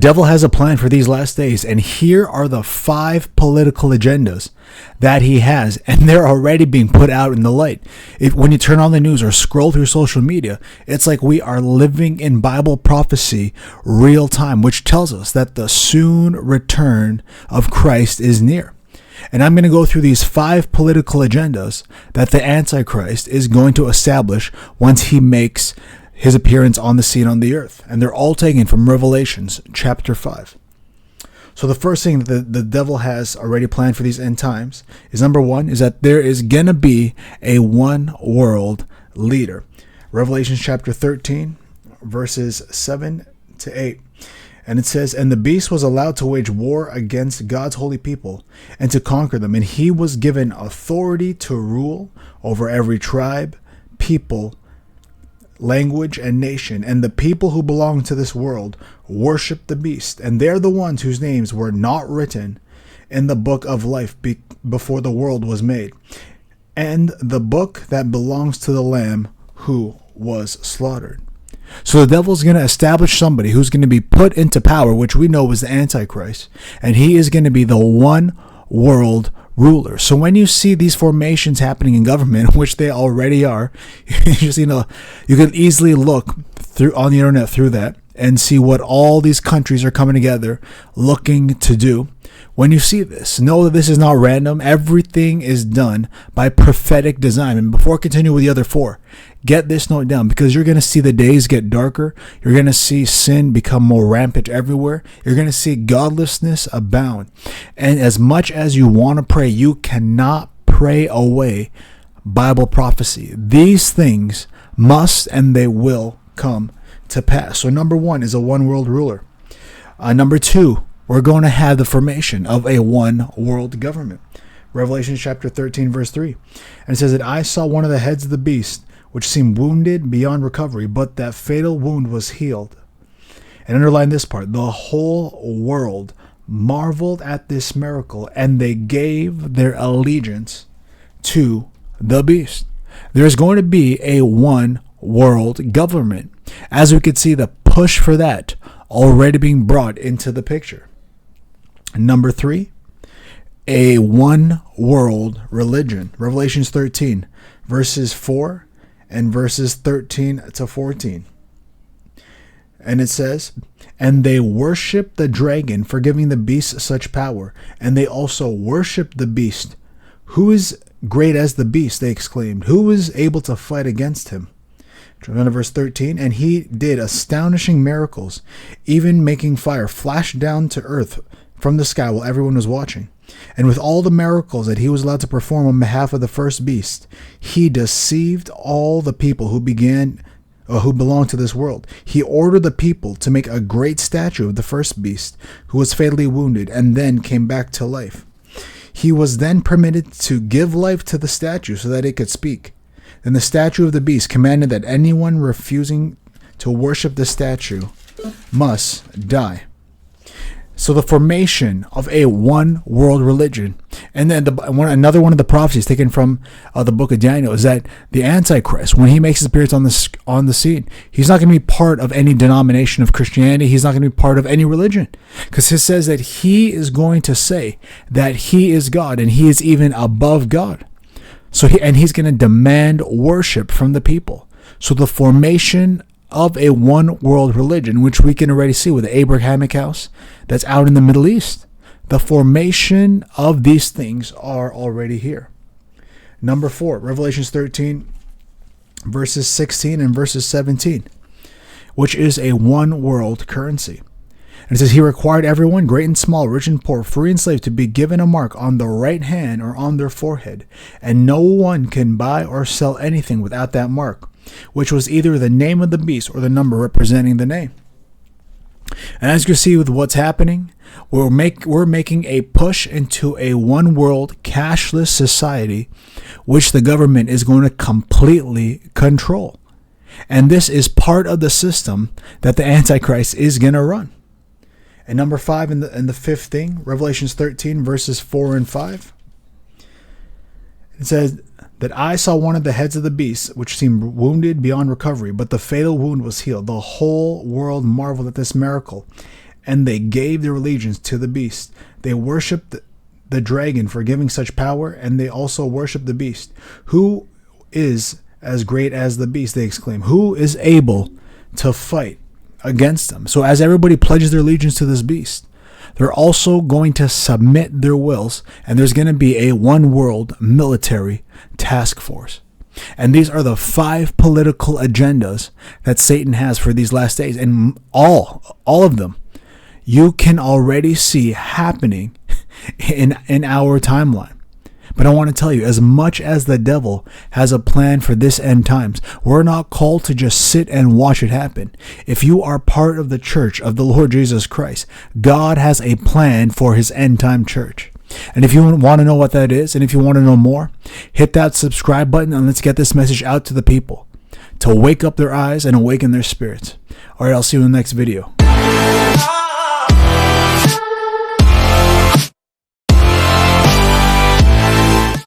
Devil has a plan for these last days, and here are the 5 political agendas that he has, and they're already being put out in the light. When you turn on the news or scroll through social media, it's like we are living in Bible prophecy real time, which tells us that the soon return of Christ is near. And I'm going to go through these 5 political agendas that the Antichrist is going to establish once he makes his appearance on the scene on the earth. And they're all taken from Revelations chapter 5. So the first thing that the devil has already planned for these end times is, number 1, is that there is going to be a one world leader. Revelations chapter 13, verses 7 to 8. And it says, "And the beast was allowed to wage war against God's holy people and to conquer them. And he was given authority to rule over every tribe, people, language, and nation. And the people who belong to this world worship the beast. And they're the ones whose names were not written in the book of life before the world was made. And the book that belongs to the Lamb who was slaughtered." So the devil's going to establish somebody who's going to be put into power, which we know is the Antichrist. And he is going to be the one world ruler. So when you see these formations happening in government, which they already are, you can easily look through on the internet through that and see what all these countries are coming together looking to do. When you see this, know that this is not random. Everything is done by prophetic design. And before I continue with the other 4, get this note down, because you're going to see the days get darker. You're going to see sin become more rampant everywhere. You're going to see godlessness abound. And as much as you want to pray, you cannot pray away Bible prophecy. These things must and they will come to pass. So number 1 is a one world ruler. Number 2, we're going to have the formation of a one world government. Revelation chapter 13, verse 3. And it says that I saw one of the heads of the beast, which seemed wounded beyond recovery, but that fatal wound was healed. And underline this part: the whole world marveled at this miracle, and they gave their allegiance to the beast. There's going to be a one world government, as we could see the push for that already being brought into the picture. Number 3, a one world religion. Revelations 13, verses 4 and verses 13 to 14. And it says, "And they worship the dragon for giving the beast such power. And they also worship the beast. Who is great as the beast?" they exclaimed. "Who is able to fight against him?" Down to verse 13. "And he did astonishing miracles, even making fire flash down to earth from the sky while everyone was watching. And with all the miracles that he was allowed to perform on behalf of the first beast, he deceived all the people who belonged to this world. He ordered the people to make a great statue of the first beast, who was fatally wounded and then came back to life. He was then permitted to give life to the statue so that it could speak. Then the statue of the beast commanded that anyone refusing to worship the statue must die." So the formation of a one world religion, and then another one of the prophecies taken from the book of Daniel is that the Antichrist, when he makes his appearance on the scene, he's not going to be part of any denomination of Christianity. He's not going to be part of any religion, because it says that he is going to say that he is God and he is even above God. So he's going to demand worship from the people. So the formation of a one world religion, which we can already see with the Abrahamic house that's out in the Middle East. The formation of these things are already here. Number 4, Revelations 13, verses 16 and verses 17, which is a one world currency. And it says, "He required everyone, great and small, rich and poor, free and slave, to be given a mark on the right hand or on their forehead. And no one can buy or sell anything without that mark, which was either the name of the beast or the number representing the name." And as you can see with what's happening, we're making a push into a one world cashless society, which the government is going to completely control. And this is part of the system that the Antichrist is going to run. And number 5 in the fifth thing, Revelations 13, verses 4 and 5. It says that I saw one of the heads of the beast, which seemed wounded beyond recovery, but the fatal wound was healed. The whole world marveled at this miracle. and they gave their allegiance to the beast. They worshipped the dragon for giving such power, and they also worship the beast. Who is as great as the beast, they exclaim. Who is able to fight against them? So as everybody pledges their allegiance to this beast, they're also going to submit their wills, and there's going to be a one world military task force. And these are the 5 political agendas that Satan has for these last days. And all of them, you can already see happening in our timeline. But I want to tell you, as much as the devil has a plan for this end times, we're not called to just sit and watch it happen. If you are part of the church of the Lord Jesus Christ, God has a plan for his end time church. And if you want to know what that is, and if you want to know more, hit that subscribe button and let's get this message out to the people to wake up their eyes and awaken their spirits. All right, I'll see you in the next video.